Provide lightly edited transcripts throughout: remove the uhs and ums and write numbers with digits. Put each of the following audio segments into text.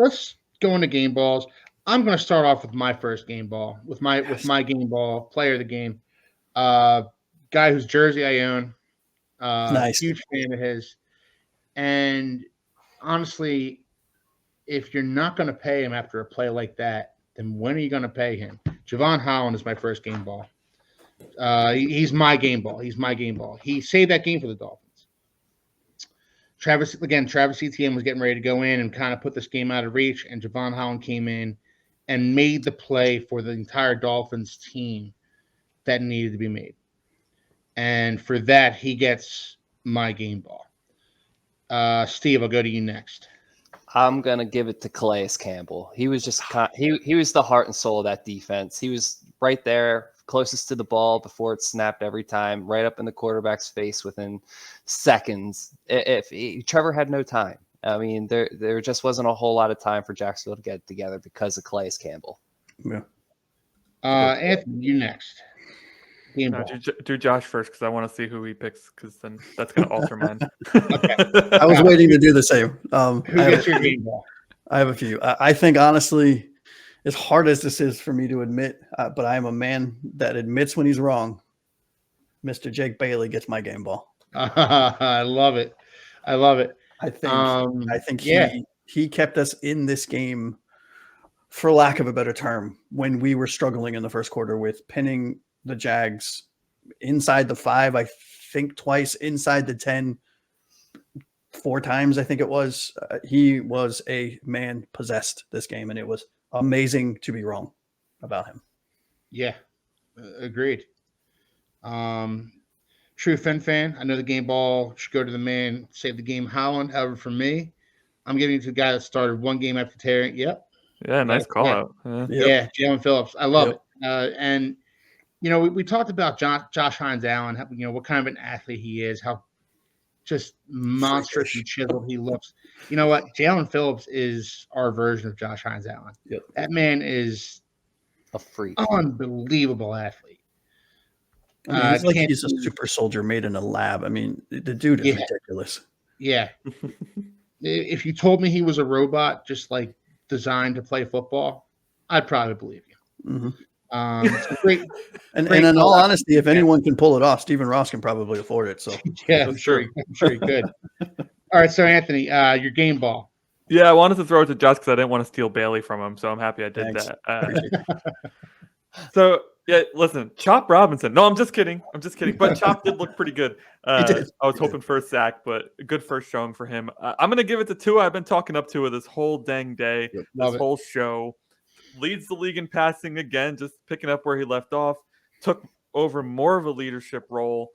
let's go into game balls. I'm going to start off with my first game ball, with my game ball player of the game, guy whose jersey I own, Nice. huge fan of his, and honestly, if you're not going to pay him after a play like that, then when are you going to pay him? Javon Holland is my first game ball. He's my game ball. He's my game ball. He saved that game for the Dolphins. Travis Etienne was getting ready to go in and kind of put this game out of reach, and Javon Holland came in and made the play for the entire Dolphins team that needed to be made. And for that, he gets my game ball. Steve, I'll go to you next. I'm gonna give it to Calais Campbell. He was just he was the heart and soul of that defense. He was right there, closest to the ball before it snapped every time, right up in the quarterback's face within seconds. Trevor had no time. I mean, there just wasn't a whole lot of time for Jacksonville to get together because of Calais Campbell. Yeah. Anthony, you next. Do Josh first because I want to see who he picks because then that's going to alter mine. Okay. I was waiting to do the same. Who gets your game ball? I have a few. I think, honestly, as hard as this is for me to admit, but I am a man that admits when he's wrong. Mr. Jake Bailey gets my game ball. I love it. I think he kept us in this game, for lack of a better term, when we were struggling in the first quarter with pinning the Jags inside the 5, I think twice, inside the 10, 4 times, I think it was. He was a man possessed this game, and it was amazing to be wrong about him. Yeah, agreed. True Fin fan. I know the game ball should go to the man, save the game Holland. However, for me, I'm giving it to the guy that started one game after tearing. Yep. Yeah, nice call out. Yeah, Jalen Phillips. I love it. And we talked about Josh Hines Allen, what kind of an athlete he is, how just monstrous and chiseled he looks. You know what? Jalen Phillips is our version of Josh Hines Allen. Yep. That man is a freak, unbelievable athlete. I mean, it's like he's a super soldier made in a lab. I mean, the dude is ridiculous. Yeah. If you told me he was a robot, just like designed to play football, I'd probably believe you. Mm-hmm. It's great. And in all honesty, if anyone can pull it off, Stephen Ross can probably afford it. So yeah, I'm sure he could. All right, so Anthony, your game ball. Yeah, I wanted to throw it to Josh because I didn't want to steal Bailey from him, so I'm happy I did that. So yeah, listen, Chop Robinson. No, I'm just kidding. But Chop did look pretty good. I was hoping for a sack, but a good first showing for him. I'm gonna give it to Tua. I've been talking up Tua this whole dang day, this whole show. Leads the league in passing again, just picking up where he left off. Took over more of a leadership role.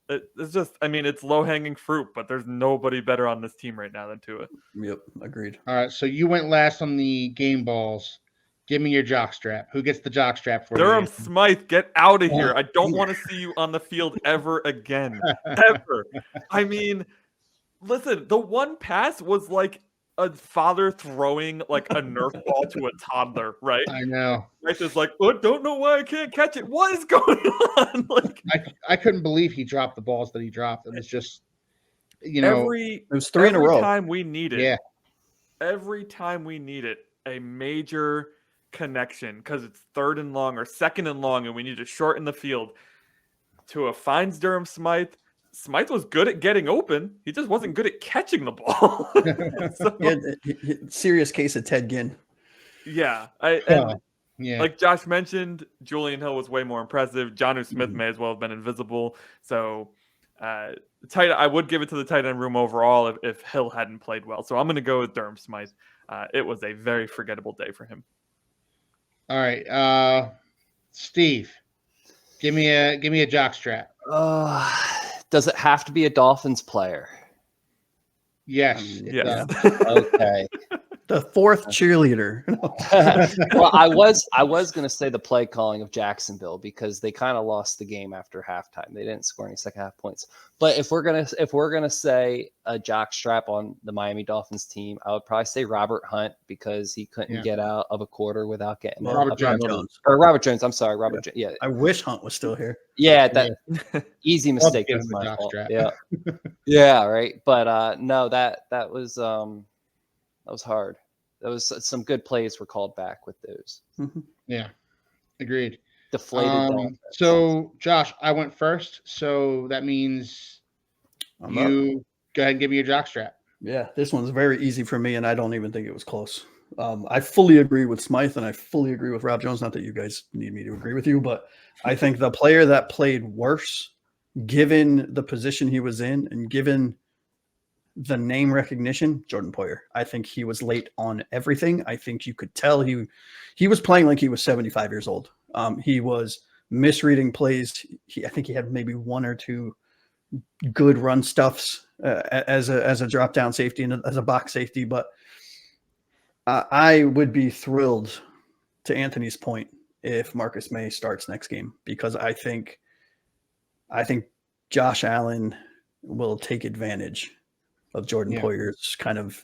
It's just, I mean, it's low-hanging fruit, but there's nobody better on this team right now than Tua. Yep, agreed. All right, so you went last on the game balls. Give me your jock strap. Who gets the jock strap for Durham you? Smythe, get out of here. I don't want to see you on the field ever again. Ever. I mean, listen, the one pass was like a father throwing like a Nerf ball to a toddler, right? I know. Right, just like, oh, don't know why I can't catch it. What is going on? Like, I couldn't believe he dropped the balls that he dropped. It was just, it was 3 in a row. Every time we need it. Yeah. Every time we need it, a major connection because it's 3rd and long or 2nd and long, and we need to shorten the field. Tua finds Durham Smythe. Smythe was good at getting open. He just wasn't good at catching the ball. Serious case of Ted Ginn. Yeah. Like Josh mentioned, Julian Hill was way more impressive. Jonnu Smith may as well have been invisible. So I would give it to the tight end room overall if Hill hadn't played well. So I'm going to go with Durham Smythe. It was a very forgettable day for him. All right. Steve, give me a jock strap. Does it have to be a Dolphins player? Yes. Yes. Okay. The 4th cheerleader. Well, I was going to say the play calling of Jacksonville because they kind of lost the game after halftime. They didn't score any second half points. But if we're gonna say a jock strap on the Miami Dolphins team, I would probably say Robert Hunt because he couldn't get out of a quarter without getting Robert Jones. Robert Jones. I'm sorry, Robert. Yeah. I wish Hunt was still here. Yeah, that easy mistake. That's my fault. Yeah. Yeah, right. But no, that was That was hard. That was some good plays were called back with those. Yeah, agreed. Deflated. So, Josh, I went first, so that means you go ahead and give me your jock strap. Yeah, this one's very easy for me, and I don't even think it was close. I fully agree with Smythe, and I fully agree with Rob Jones. Not that you guys need me to agree with you, but I think the player that played worse, given the position he was in and given the name recognition, Jordan Poyer. I think he was late on everything. I think you could tell he was playing like he was 75 years old. He was misreading plays. I think he had maybe one or two good run stuffs as a drop down safety and as a box safety, but I would be thrilled, to Anthony's point, if Marcus May starts next game, because I think Josh Allen will take advantage of Jordan Poyer's kind of.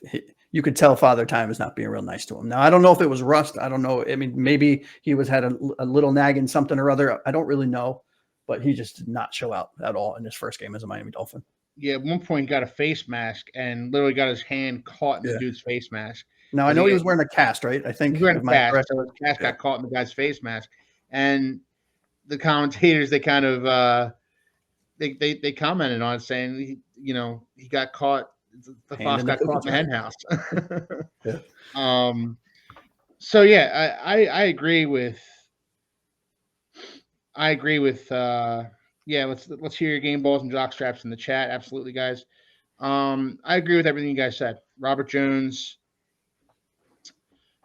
You could tell Father Time is not being real nice to him. Now, I don't know if it was rust. I don't know. I mean, maybe he had a little nagging something or other. I don't really know, but he just did not show out at all in his first game as a Miami Dolphin. Yeah, at one point he got a face mask and literally got his hand caught in the dude's face mask. Now, I know he was wearing a cast, right? I think he was wearing a cast, so his cast got caught in the guy's face mask. And the commentators, they kind of they commented on it, saying, he got caught. The fox got caught in the hen house. So yeah, I agree with. Let's hear your game balls and jock straps in the chat. Absolutely, guys. I agree with everything you guys said. Robert Jones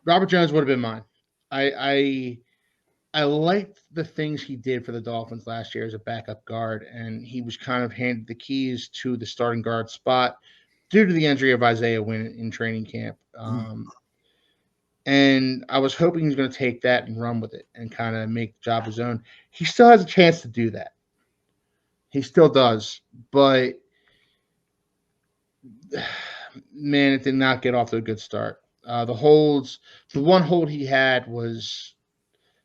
would have been mine. I liked the things he did for the Dolphins last year as a backup guard, and he was kind of handed the keys to the starting guard spot due to the injury of Isaiah Wynn in training camp. And I was hoping he was going to take that and run with it and kind of make the job his own. He still has a chance to do that. He still does, but man, it did not get off to a good start. The one hold he had was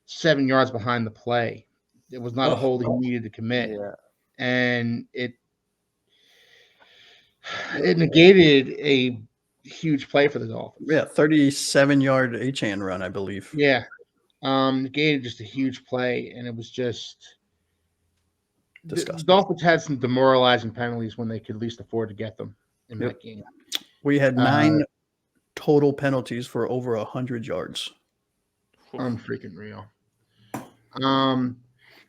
7 yards behind the play. It was not a hold he needed to commit. Yeah. And it negated a huge play for the Dolphins. Yeah, 37-yard Achane run, I believe. Yeah. Negated just a huge play, and it was just disgusting. The Dolphins had some demoralizing penalties when they could least afford to get them in that game. We had 9 total penalties for over 100 yards. Unfreaking real.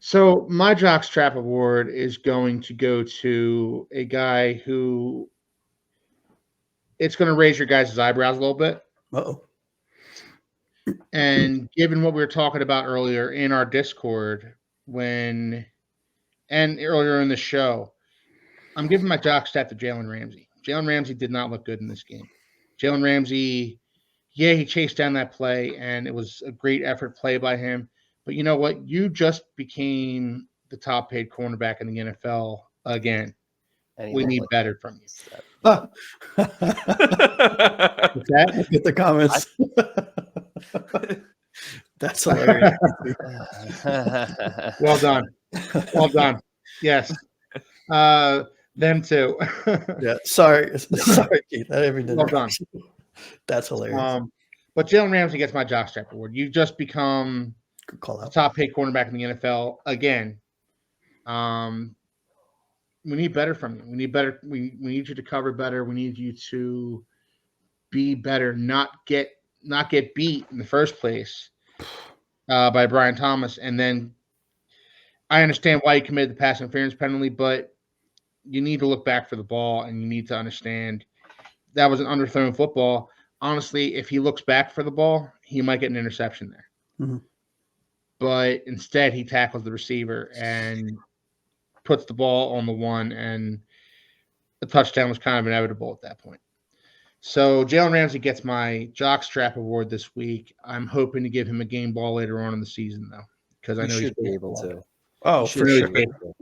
So my jock strap award is going to go to a guy who it's going to raise your guys' eyebrows a little bit. Uh-oh. And given what we were talking about earlier in our Discord and earlier in the show, I'm giving my jock strap to Jalen Ramsey. Jalen Ramsey did not look good in this game. Jalen Ramsey, he chased down that play, and it was a great effort play by him. But you know what? You just became the top-paid cornerback in the NFL again. We need better from you. What's that? Get the comments. That's hilarious. Well done. Well done. Yes. Them too. Yeah. Sorry, Keith. Well done. That's hilarious. But Jalen Ramsey gets my jock strap award. You just become the top-paid cornerback in the NFL again. We need better from you. We need better. We need you to cover better. We need you to be better, not get beat in the first place by Brian Thomas. And then I understand why you committed the pass interference penalty, but you need to look back for the ball, and you need to understand that was an underthrown football. Honestly, if he looks back for the ball, he might get an interception there. Mm-hmm. But instead, he tackles the receiver and puts the ball on the one, and the touchdown was kind of inevitable at that point. So Jalen Ramsey gets my jock strap award this week. I'm hoping to give him a game ball later on in the season, though, because I know he's be able to. Oh, for sure.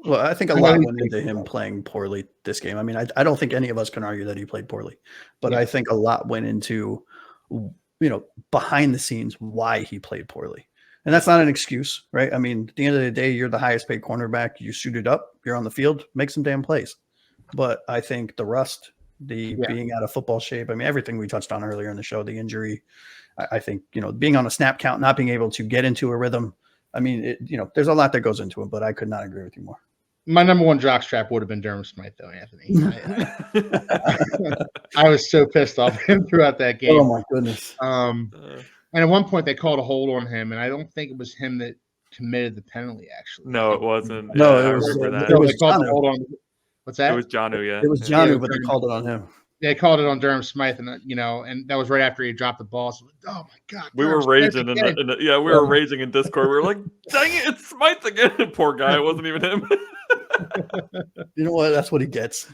Well, I think a lot went into him playing poorly this game. I mean, I don't think any of us can argue that he played poorly, but I think a lot went into, behind the scenes why he played poorly. And that's not an excuse, right? I mean, at the end of the day, you're the highest paid cornerback. You suited up, you're on the field, make some damn plays. But I think the rust being out of football shape. I mean, everything we touched on earlier in the show, the injury. I think, being on a snap count, not being able to get into a rhythm. I mean, there's a lot that goes into it, but I could not agree with you more. My number one jock strap would have been Durham Smythe, though, Anthony. I was so pissed off him throughout that game. Oh, my goodness. And at one point, they called a hold on him, and I don't think it was him that committed the penalty, actually. No, it wasn't. No, I it was remember that. It was John. What's that? It was Johnu, yeah. It was Johnu, but they called it on him. They called it on Durham Smythe, and and that was right after he dropped the ball. So, oh my God! We were raging we were raging in Discord. We were like, "Dang it, it's Smythe again!" Poor guy, it wasn't even him. You know what? That's what he gets.